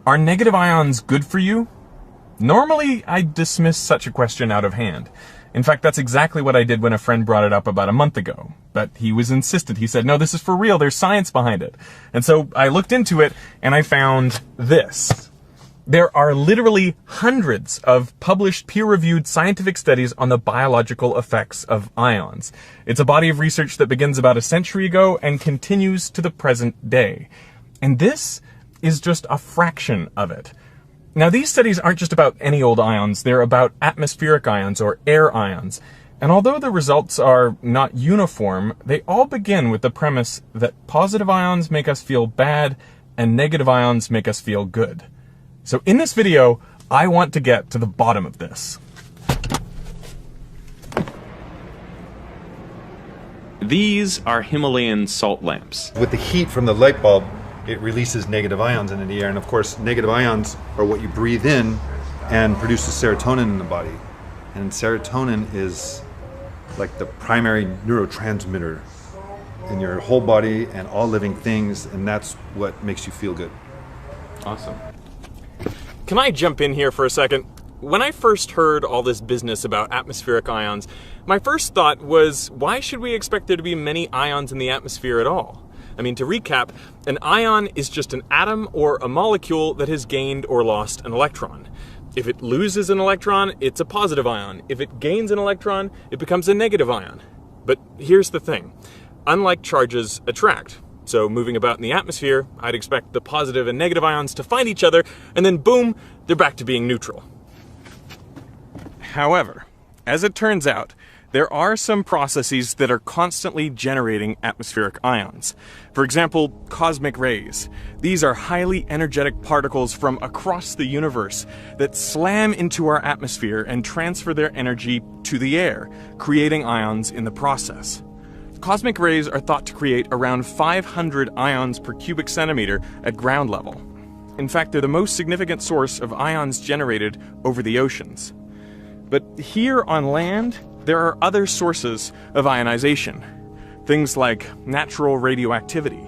Are negative ions good for you? Normally, I dismiss such a question out of hand. In fact, that's exactly what I did when a friend brought it up about a month ago. But he was insistent. He said, no, this is for real. There's science behind it. And so I looked into it and I found this. There are literally hundreds of published peer-reviewed scientific studies on the biological effects of ions. It's a body of research that begins about a century ago and continues to the present day. And this is just a fraction of it. Now, these studies aren't just about any old ions, they're about atmospheric ions or air ions. And although the results are not uniform, they all begin with the premise that positive ions make us feel bad and negative ions make us feel good. So in this video, I want to get to the bottom of this. These are Himalayan salt lamps. With the heat from the light bulb, it releases negative ions into the air, and of course negative ions are what you breathe in and produces serotonin in the body. And serotonin is like the primary neurotransmitter in your whole body and all living things, and that's what makes you feel good. Awesome. Can I jump in here for a second? When I first heard all this business about atmospheric ions, my first thought was, why should we expect there to be many ions in the atmosphere at all? I mean, to recap, an ion is just an atom or a molecule that has gained or lost an electron. If it loses an electron, it's a positive ion. If it gains an electron, it becomes a negative ion. But here's the thing. Unlike charges attract. So moving about in the atmosphere, I'd expect the positive and negative ions to find each other, and then boom, they're back to being neutral. However, as it turns out, there are some processes that are constantly generating atmospheric ions. For example, cosmic rays. These are highly energetic particles from across the universe that slam into our atmosphere and transfer their energy to the air, creating ions in the process. Cosmic rays are thought to create around 500 ions per cubic centimeter at ground level. In fact, they're the most significant source of ions generated over the oceans. But here on land, there are other sources of ionization, things like natural radioactivity.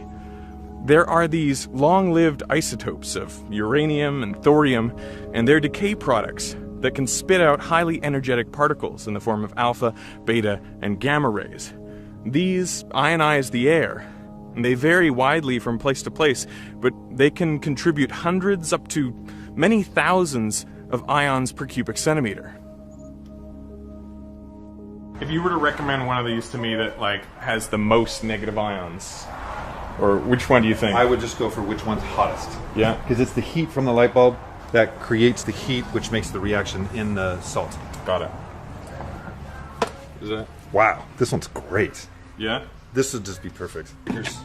There are these long-lived isotopes of uranium and thorium and their decay products that can spit out highly energetic particles in the form of alpha, beta, and gamma rays. These ionize the air, and they vary widely from place to place, but they can contribute hundreds up to many thousands of ions per cubic centimeter. If you were to recommend one of these to me that has the most negative ions, or which one do you think? I would just go for which one's hottest. Yeah. Because it's the heat from the light bulb that creates the heat, which makes the reaction in the salt. Got it. Is that? Wow, this one's great. Yeah? This would just be perfect. Here's...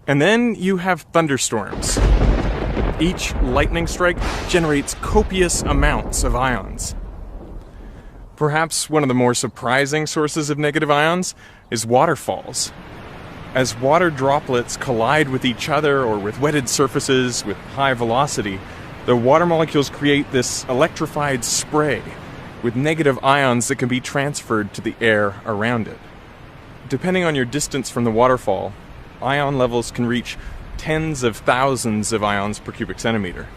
And then you have thunderstorms. Each lightning strike generates copious amounts of ions. Perhaps one of the more surprising sources of negative ions is waterfalls. As water droplets collide with each other or with wetted surfaces with high velocity, the water molecules create this electrified spray with negative ions that can be transferred to the air around it. Depending on your distance from the waterfall, ion levels can reach tens of thousands of ions per cubic centimeter.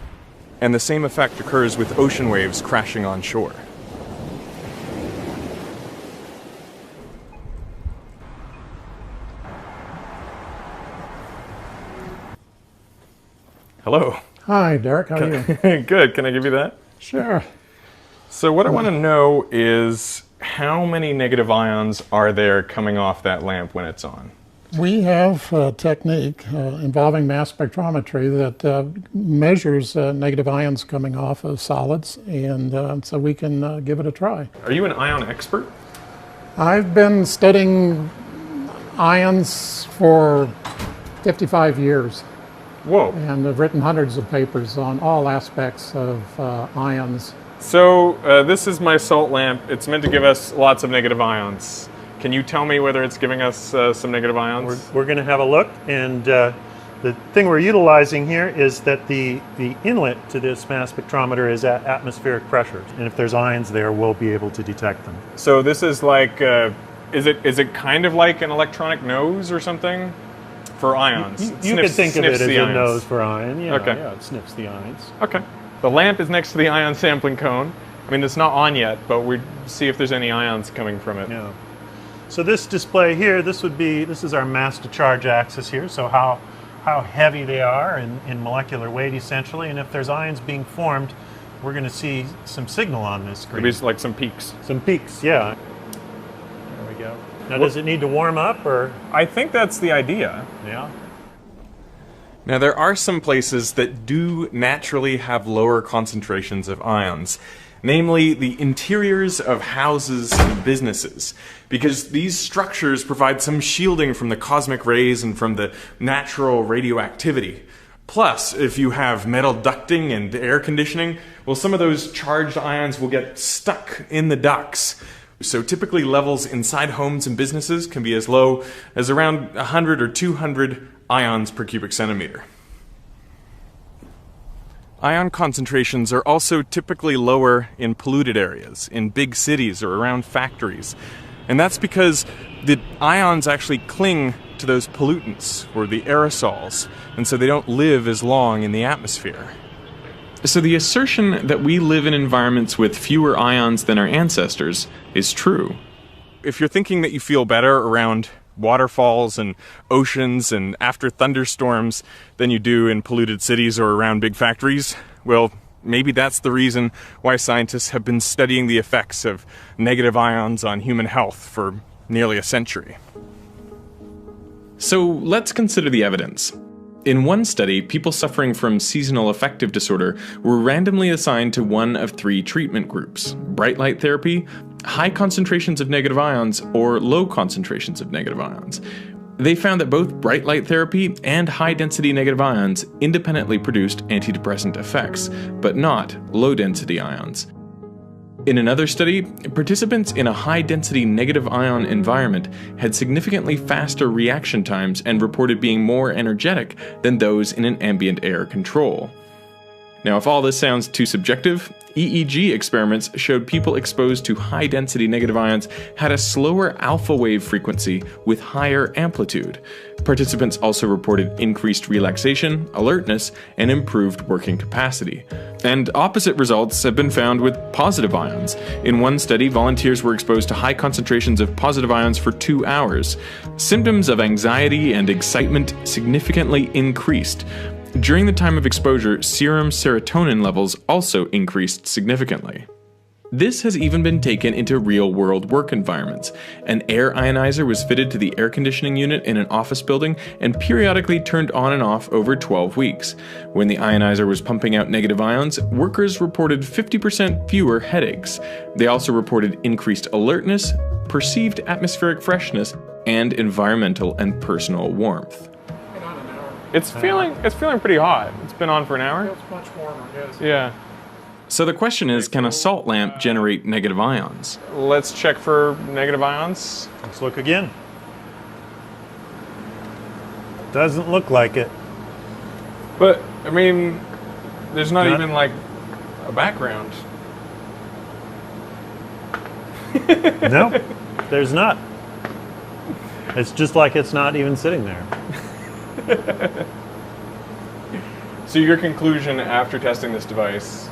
And the same effect occurs with ocean waves crashing on shore. Hello. Hi, Derek. How are you? Good. Can I give you that? Sure. So what I want to know is how many negative ions are there coming off that lamp when it's on? We have a technique involving mass spectrometry that measures negative ions coming off of solids, and so we can give it a try. Are you an ion expert? I've been studying ions for 55 years. Whoa. And I've written hundreds of papers on all aspects of ions. So this is my salt lamp. It's meant to give us lots of negative ions. Can you tell me whether it's giving us some negative ions? We're going to have a look, and the thing we're utilizing here is that the inlet to this mass spectrometer is at atmospheric pressure, and if there's ions there, we'll be able to detect them. So this is like, is it kind of like an electronic nose or something? for ions. It You could think of it sniffs as the a ions. nose for ion. Yeah, Okay. yeah, it sniffs the ions. Okay. The lamp is next to the ion sampling cone. I mean, it's not on yet, but we see if there's any ions coming from it. Yeah. So this display here, this is our mass to charge axis here. So how heavy they are in molecular weight essentially, and if there's ions being formed, we're going to see some signal on this screen. Maybe like some peaks. Some peaks, yeah. There we go. Now, does it need to warm up, or? I think that's the idea. Yeah. Now, there are some places that do naturally have lower concentrations of ions, namely the interiors of houses and businesses, because these structures provide some shielding from the cosmic rays and from the natural radioactivity. Plus, if you have metal ducting and air conditioning, well, some of those charged ions will get stuck in the ducts. So typically levels inside homes and businesses can be as low as around 100 or 200 ions per cubic centimeter. Ion concentrations are also typically lower in polluted areas, in big cities or around factories. And that's because the ions actually cling to those pollutants, or the aerosols, and so they don't live as long in the atmosphere. So the assertion that we live in environments with fewer ions than our ancestors is true. If you're thinking that you feel better around waterfalls and oceans and after thunderstorms than you do in polluted cities or around big factories, well, maybe that's the reason why scientists have been studying the effects of negative ions on human health for nearly a century. So let's consider the evidence. In one study, people suffering from seasonal affective disorder were randomly assigned to one of three treatment groups: bright light therapy, high concentrations of negative ions, or low concentrations of negative ions. They found that both bright light therapy and high density negative ions independently produced antidepressant effects, but not low density ions. In another study, participants in a high-density negative ion environment had significantly faster reaction times and reported being more energetic than those in an ambient air control. Now, if all this sounds too subjective, EEG experiments showed people exposed to high-density negative ions had a slower alpha wave frequency with higher amplitude. Participants also reported increased relaxation, alertness, and improved working capacity. And opposite results have been found with positive ions. In one study, volunteers were exposed to high concentrations of positive ions for 2 hours. Symptoms of anxiety and excitement significantly increased. During the time of exposure, serum serotonin levels also increased significantly. This has even been taken into real-world work environments. An air ionizer was fitted to the air conditioning unit in an office building and periodically turned on and off over 12 weeks. When the ionizer was pumping out negative ions, workers reported 50% fewer headaches. They also reported increased alertness, perceived atmospheric freshness, and environmental and personal warmth. It's feeling pretty hot. It's been on for an hour. It's much warmer, yes. Yeah. So the question is, can a salt lamp generate negative ions? Let's check for negative ions. Let's look again. Doesn't look like it. But, I mean, there's not even like a background. No, there's not. It's just like it's not even sitting there. So your conclusion after testing this device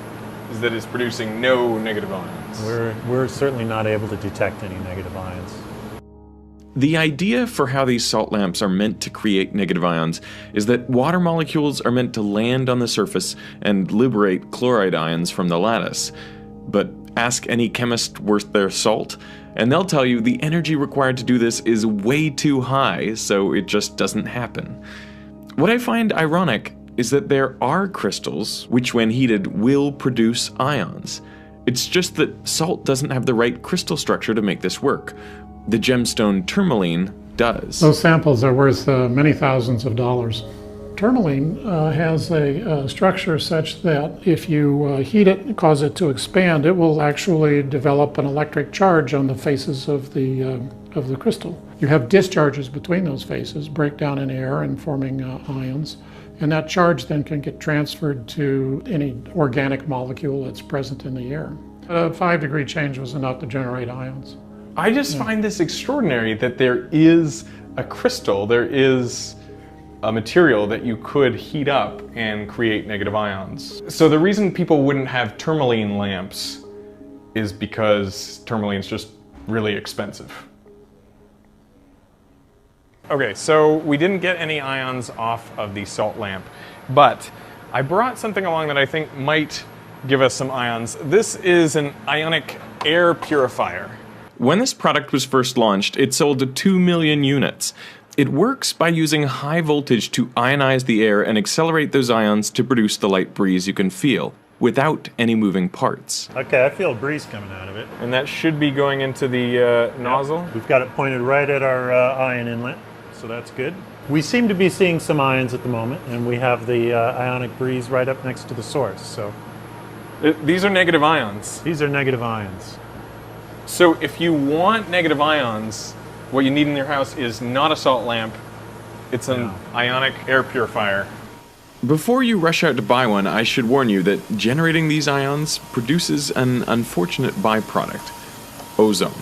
is that it's producing no negative ions? We're certainly not able to detect any negative ions. The idea for how these salt lamps are meant to create negative ions is that water molecules are meant to land on the surface and liberate chloride ions from the lattice. But ask any chemist worth their salt, and they'll tell you the energy required to do this is way too high, so it just doesn't happen. What I find ironic is that there are crystals which, when heated, will produce ions. It's just that salt doesn't have the right crystal structure to make this work. The gemstone tourmaline does. Those samples are worth many thousands of dollars. Tourmaline has a structure such that if you heat it and cause it to expand, it will actually develop an electric charge on the faces of the crystal. You have discharges between those faces, break down in air and forming ions, and that charge then can get transferred to any organic molecule that's present in the air. A 5-degree change was enough to generate ions. I just find this extraordinary that there is a crystal, there is a material that you could heat up and create negative ions. So the reason people wouldn't have tourmaline lamps is because tourmaline's just really expensive. Okay, so we didn't get any ions off of the salt lamp, but I brought something along that I think might give us some ions. This is an ionic air purifier. When this product was first launched, it sold 2 million units. It works by using high voltage to ionize the air and accelerate those ions to produce the light breeze you can feel, without any moving parts. Okay, I feel a breeze coming out of it. And that should be going into the nozzle. We've got it pointed right at our ion inlet, so that's good. We seem to be seeing some ions at the moment, and we have the ionic breeze right up next to the source. So These are negative ions. these are negative ions. So if you want negative ions, what you need in your house is not a salt lamp, it's an ionic air purifier. Before you rush out to buy one, I should warn you that generating these ions produces an unfortunate byproduct, ozone.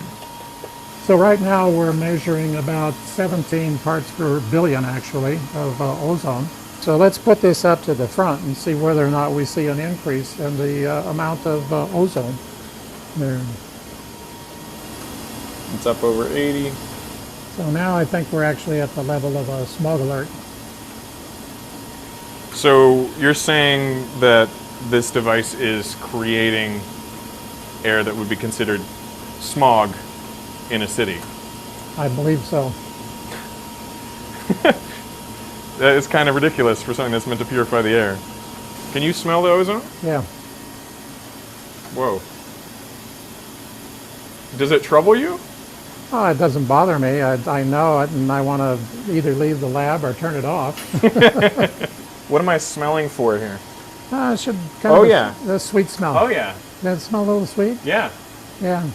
So right now we're measuring about 17 parts per billion actually of ozone. So let's put this up to the front and see whether or not we see an increase in the amount of ozone. There. It's up over 80. So now I think we're actually at the level of a smog alert. So you're saying that this device is creating air that would be considered smog in a city? I believe so. That is kind of ridiculous for something that's meant to purify the air. Can you smell the ozone? Yeah. Whoa. Does it trouble you? Oh, it doesn't bother me. I know it, and I want to either leave the lab or turn it off. What am I smelling for here? It should kind of yeah. the sweet smell. Oh yeah. Does it smell a little sweet? Yeah. Yeah.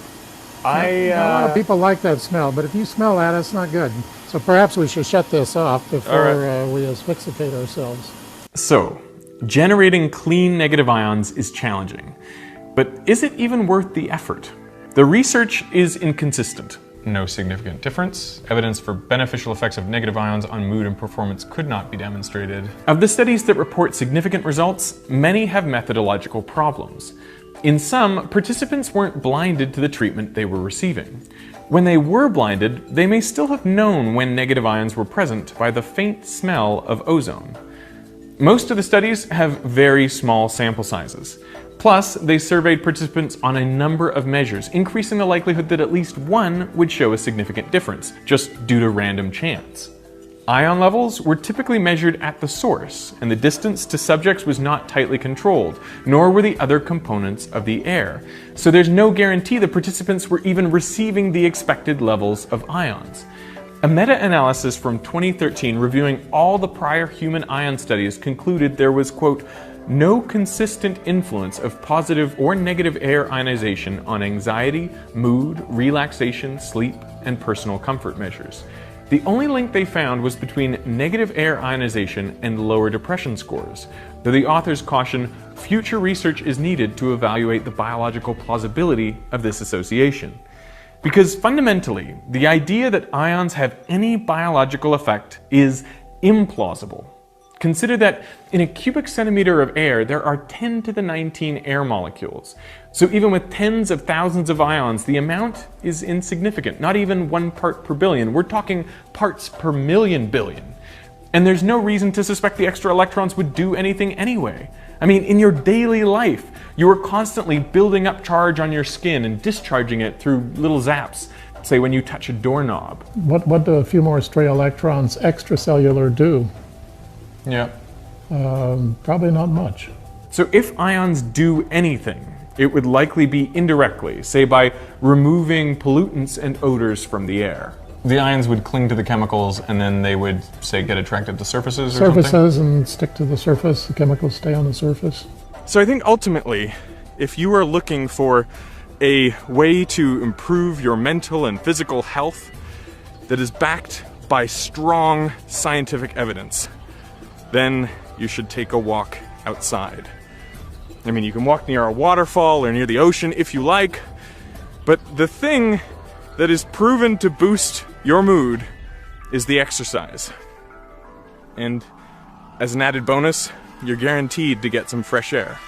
A lot of people like that smell, but if you smell that, it's not good. So perhaps we should shut this off before we asphyxiate ourselves. So, generating clean negative ions is challenging. But is it even worth the effort? The research is inconsistent. No significant difference. Evidence for beneficial effects of negative ions on mood and performance could not be demonstrated. Of the studies that report significant results, many have methodological problems. In some, participants weren't blinded to the treatment they were receiving. When they were blinded, they may still have known when negative ions were present by the faint smell of ozone. Most of the studies have very small sample sizes. Plus, they surveyed participants on a number of measures, increasing the likelihood that at least one would show a significant difference, just due to random chance. Ion levels were typically measured at the source, and the distance to subjects was not tightly controlled, nor were the other components of the air. So there's no guarantee the participants were even receiving the expected levels of ions. A meta-analysis from 2013 reviewing all the prior human ion studies concluded there was, quote, no consistent influence of positive or negative air ionization on anxiety, mood, relaxation, sleep, and personal comfort measures. The only link they found was between negative air ionization and lower depression scores, though the authors caution future research is needed to evaluate the biological plausibility of this association. Because fundamentally, the idea that ions have any biological effect is implausible. Consider that in a cubic centimeter of air, there are 10 to the 19 air molecules. So even with tens of thousands of ions, the amount is insignificant, not even 1 part per billion. We're talking parts per million billion. And there's no reason to suspect the extra electrons would do anything anyway. I mean, in your daily life, you are constantly building up charge on your skin and discharging it through little zaps, say when you touch a doorknob. What do a few more stray electrons extracellular do? Yeah. Probably not much. So if ions do anything, it would likely be indirectly, say by removing pollutants and odors from the air. The ions would cling to the chemicals and then they would, say, get attracted to surfaces or something? Surfaces and stick to the surface. The chemicals stay on the surface. So I think ultimately, if you are looking for a way to improve your mental and physical health that is backed by strong scientific evidence, then you should take a walk outside. I mean, you can walk near a waterfall or near the ocean if you like, but the thing that is proven to boost your mood is the exercise. And as an added bonus, you're guaranteed to get some fresh air.